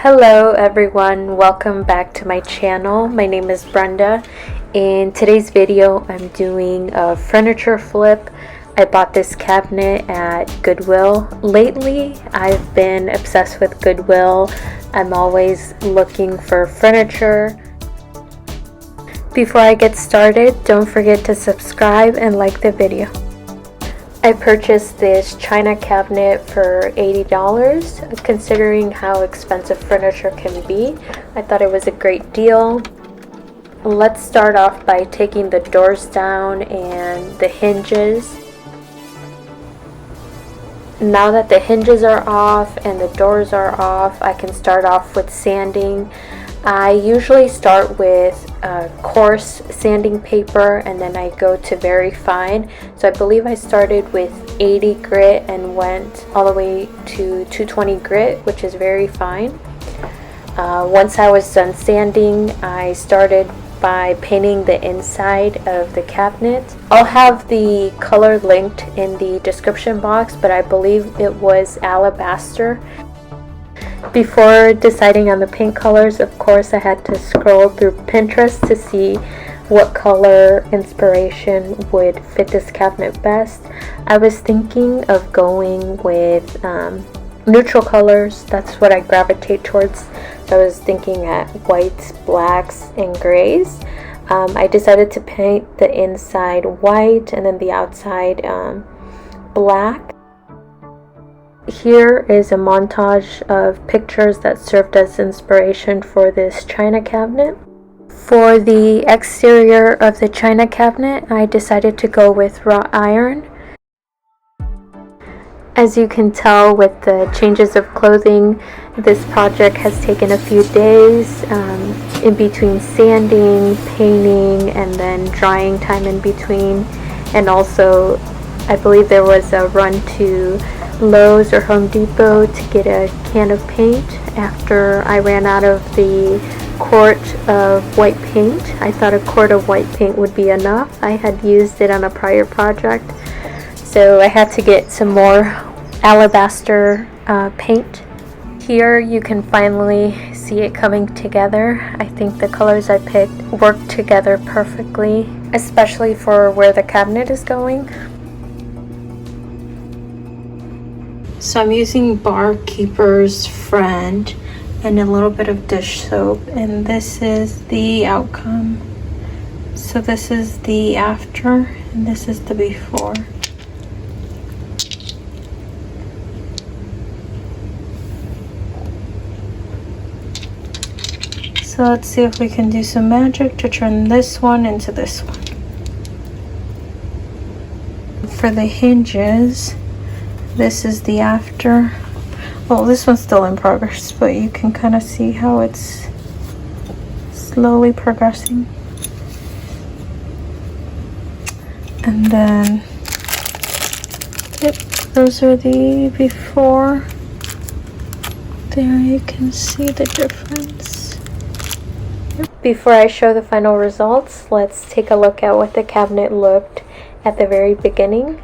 Hello everyone, welcome back to my channel. My name is Brenda. In today's video I'm doing a furniture flip. I bought this cabinet at Goodwill. Lately I've been obsessed with Goodwill. I'm always looking for furniture. Before I get started, don't forget to subscribe and like the video. I purchased this china cabinet for $80. Considering how expensive furniture can be, I thought it was a great deal. Let's start off by taking the doors down and the hinges. Now that the hinges are off and the doors are off, I can start off with sanding. I usually start with coarse sanding paper and then I go to very fine. So I believe I started with 80 grit and went all the way to 220 grit, which is very fine. Once I was done sanding, I started by painting the inside of the cabinet. I'll have the color linked in the description box, but I believe it was Alabaster. Before deciding on the paint colors, of course, I had to scroll through Pinterest to see what color inspiration would fit this cabinet best. I was thinking of going with neutral colors. That's what I gravitate towards. So I was thinking at whites, blacks, and grays. I decided to paint the inside white and then the outside black. Here is a montage of pictures that served as inspiration for this china cabinet. For the exterior of the china cabinet, I decided to go with wrought iron. As you can tell with the changes of clothing, this project has taken a few days in between sanding, painting, and then drying time in between. And also, I believe there was a run to Lowe's or Home Depot to get a can of paint after I ran out of the quart of white paint. I thought a quart of white paint would be enough. I had used it on a prior project, so I had to get some more Alabaster paint. Here you can finally see it coming together. I think the colors I picked work together perfectly, especially for where the cabinet is going. So I'm using Barkeeper's Friend and a little bit of dish soap, and this is the outcome. So this is the after and this is the before. So let's see if we can do some magic to turn this one into this one. For the hinges, this is the after. Well, this one's still in progress, but you can kind of see how it's slowly progressing. And then, yep, those are the before. There you can see the difference. Before I show the final results, let's take a look at what the cabinet looked at the very beginning.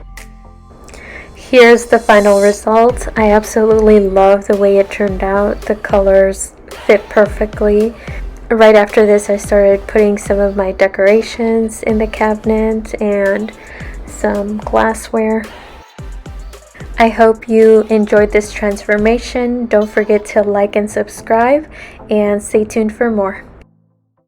Here's the final result. I absolutely love the way it turned out. The colors fit perfectly. Right after this, I started putting some of my decorations in the cabinet and some glassware. I hope you enjoyed this transformation. Don't forget to like and subscribe, and stay tuned for more.